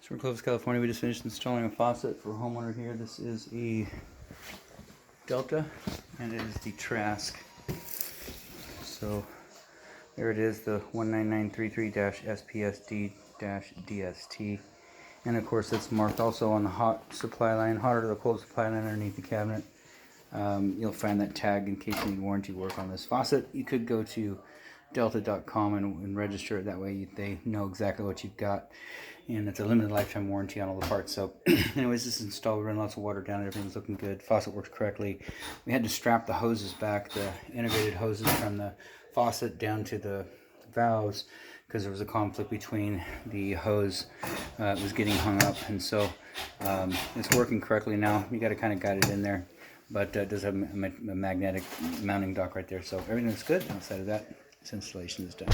So we're Clovis, California. We just finished installing a faucet for a homeowner here. This is a Delta, and it is the Trask. So there it is, the 19933-SPSD-DST. And of course it's marked also on the hot supply line, hot or the cold supply line underneath the cabinet. You'll find that tag in case you need warranty work on this faucet. You could go to delta.com and register it. That way they know exactly what you've got. And it's a limited lifetime warranty on all the parts. So anyways, this is installed. We ran lots of water down. Everything's looking good. Faucet works correctly. We had to strap the hoses back, the integrated hoses from the faucet down to the valves, because there was a conflict between the hose. It was getting hung up, and so it's working correctly now. You got to kind of guide it in there, but it does have a magnetic mounting dock right there, so everything looks good. Outside of that, this installation is done.